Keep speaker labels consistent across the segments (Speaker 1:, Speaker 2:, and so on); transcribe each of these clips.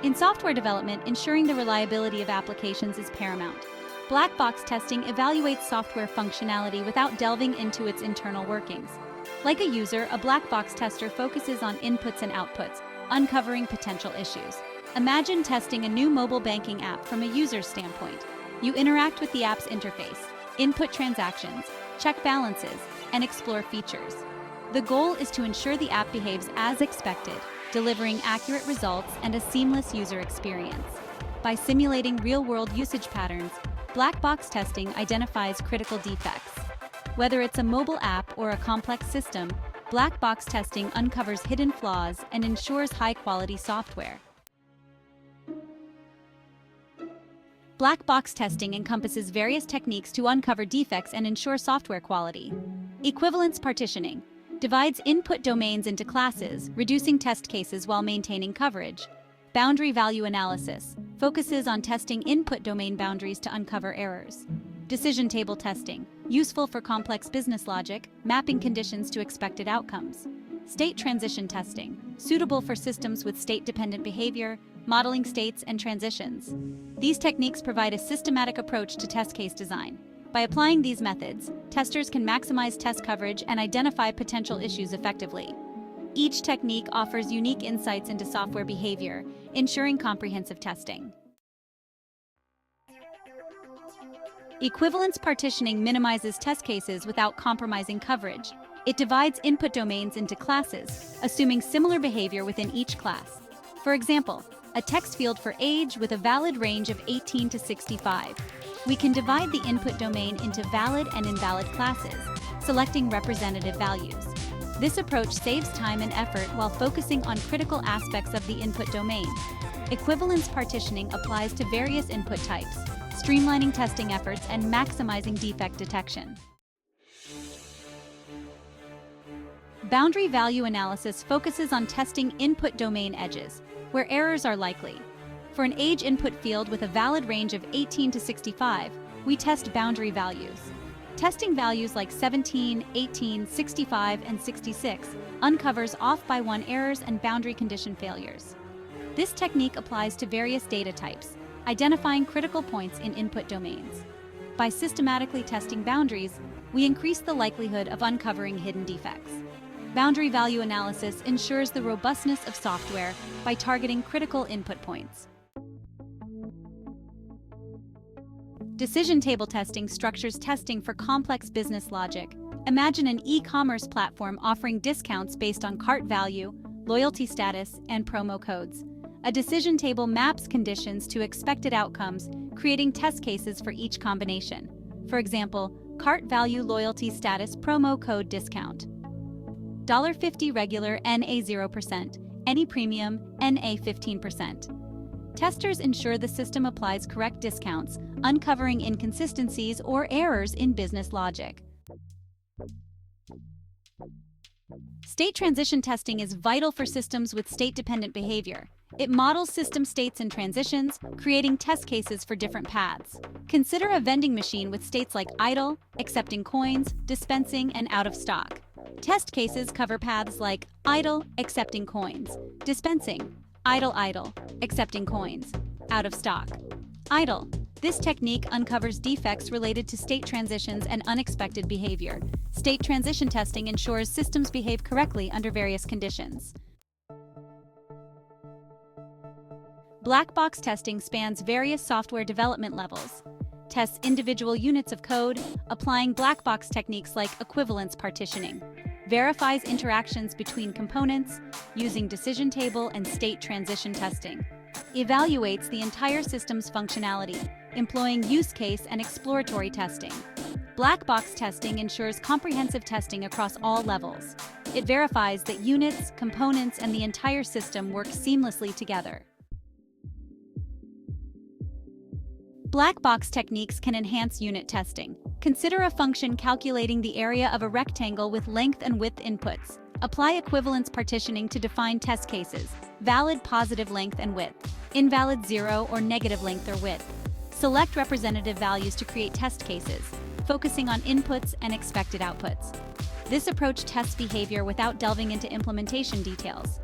Speaker 1: In software development, ensuring the reliability of applications is paramount. Black box testing evaluates software functionality without delving into its internal workings. Like a user, a black box tester focuses on inputs and outputs, uncovering potential issues. Imagine testing a new mobile banking app from a user's standpoint. You interact with the app's interface, input transactions, check balances, and explore features. The goal is to ensure the app behaves as expected, delivering accurate results and a seamless user experience. By simulating real-world usage patterns, black box testing identifies critical defects. Whether it's a mobile app or a complex system, black box testing uncovers hidden flaws and ensures high-quality software. Black box testing encompasses various techniques to uncover defects and ensure software quality. Equivalence partitioning divides input domains into classes, reducing test cases while maintaining coverage. Boundary value analysis focuses on testing input domain boundaries to uncover errors. Decision table testing, useful for complex business logic, mapping conditions to expected outcomes. State transition testing, suitable for systems with state-dependent behavior, modeling states and transitions. These techniques provide a systematic approach to test case design. By applying these methods, testers can maximize test coverage and identify potential issues effectively. Each technique offers unique insights into software behavior, ensuring comprehensive testing. Equivalence partitioning minimizes test cases without compromising coverage. It divides input domains into classes, assuming similar behavior within each class. For example, a text field for age with a valid range of 18 to 65. We can divide the input domain into valid and invalid classes, selecting representative values. This approach saves time and effort while focusing on critical aspects of the input domain. Equivalence partitioning applies to various input types, streamlining testing efforts and maximizing defect detection. Boundary value analysis focuses on testing input domain edges, where errors are likely. For an age input field with a valid range of 18 to 65, we test boundary values. Testing values like 17, 18, 65, and 66 uncovers off-by-one errors and boundary condition failures. This technique applies to various data types, identifying critical points in input domains. By systematically testing boundaries, we increase the likelihood of uncovering hidden defects. Boundary value analysis ensures the robustness of software by targeting critical input points. Decision table testing structures testing for complex business logic. Imagine an e-commerce platform offering discounts based on cart value, loyalty status, and promo codes. A decision table maps conditions to expected outcomes, creating test cases for each combination. For example, cart value loyalty status promo code discount. $50 regular NA 0%, any premium NA 15%. Testers ensure the system applies correct discounts, uncovering inconsistencies or errors in business logic. State transition testing is vital for systems with state-dependent behavior. It models system states and transitions, creating test cases for different paths. Consider a vending machine with states like idle, accepting coins, dispensing, and out of stock. Test cases cover paths like idle, accepting coins, dispensing, idle, accepting coins, out of stock. Idle. This technique uncovers defects related to state transitions and unexpected behavior. State transition testing ensures systems behave correctly under various conditions. Black box testing spans various software development levels. Tests individual units of code, applying black box techniques like equivalence partitioning. Verifies interactions between components, using decision table and state transition testing. Evaluates the entire system's functionality, employing use case and exploratory testing. Black box testing ensures comprehensive testing across all levels. It verifies that units, components, and the entire system work seamlessly together. Black box techniques can enhance unit testing. Consider a function calculating the area of a rectangle with length and width inputs. Apply equivalence partitioning to define test cases: valid positive length and width, invalid 0 or negative length or width. Select representative values to create test cases, focusing on inputs and expected outputs. This approach tests behavior without delving into implementation details.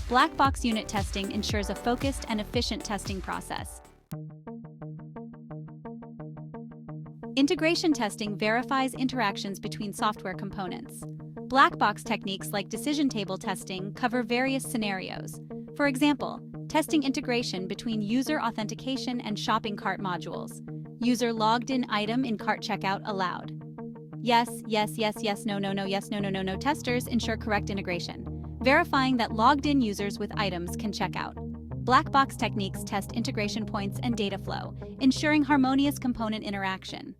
Speaker 1: Black box unit testing ensures a focused and efficient testing process. Integration testing verifies interactions between software components. Black box techniques like decision table testing cover various scenarios. For example, testing integration between user authentication and shopping cart modules. User logged in item in cart checkout allowed. Yes, yes, yes, yes, no, no, no, yes, no, no, no, no. Testers ensure correct integration, verifying that logged in users with items can check out. Black box techniques test integration points and data flow, ensuring harmonious component interaction.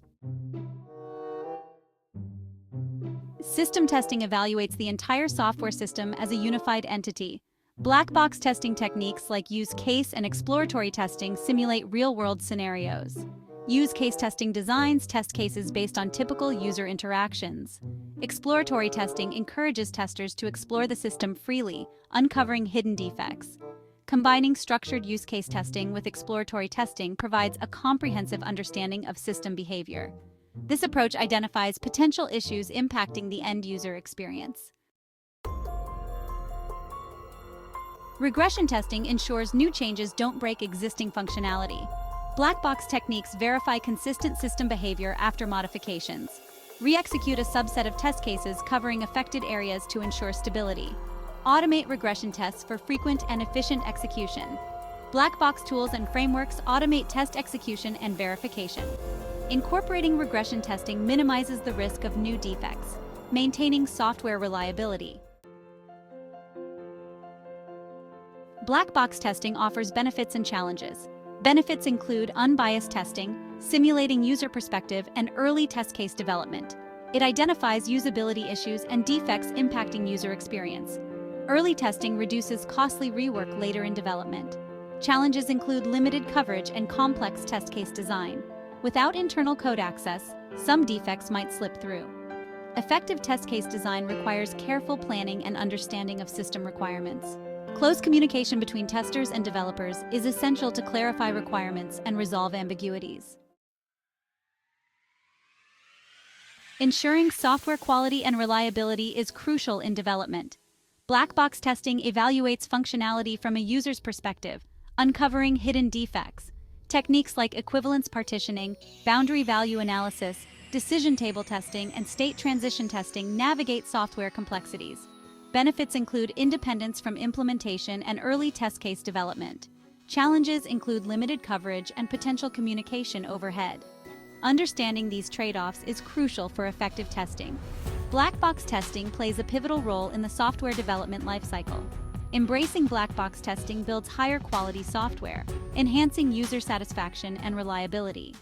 Speaker 1: System testing evaluates the entire software system as a unified entity. Black box testing techniques like use case and exploratory testing simulate real-world scenarios. Use case testing designs test cases based on typical user interactions. Exploratory testing encourages testers to explore the system freely, uncovering hidden defects. Combining structured use case testing with exploratory testing provides a comprehensive understanding of system behavior. This approach identifies potential issues impacting the end-user experience. Regression testing ensures new changes don't break existing functionality. Black box techniques verify consistent system behavior after modifications. Re-execute a subset of test cases covering affected areas to ensure stability. Automate regression tests for frequent and efficient execution. Black box tools and frameworks automate test execution and verification. Incorporating regression testing minimizes the risk of new defects, maintaining software reliability. Black box testing offers benefits and challenges. Benefits include unbiased testing, simulating user perspective, and early test case development. It identifies usability issues and defects impacting user experience. Early testing reduces costly rework later in development. Challenges include limited coverage and complex test case design. Without internal code access, some defects might slip through. Effective test case design requires careful planning and understanding of system requirements. Close communication between testers and developers is essential to clarify requirements and resolve ambiguities. Ensuring software quality and reliability is crucial in development. Black box testing evaluates functionality from a user's perspective, uncovering hidden defects. Techniques like equivalence partitioning, boundary value analysis, decision table testing, and state transition testing navigate software complexities. Benefits include independence from implementation and early test case development. Challenges include limited coverage and potential communication overhead. Understanding these trade-offs is crucial for effective testing. Black box testing plays a pivotal role in the software development lifecycle. Embracing black box testing builds higher quality software, enhancing user satisfaction and reliability.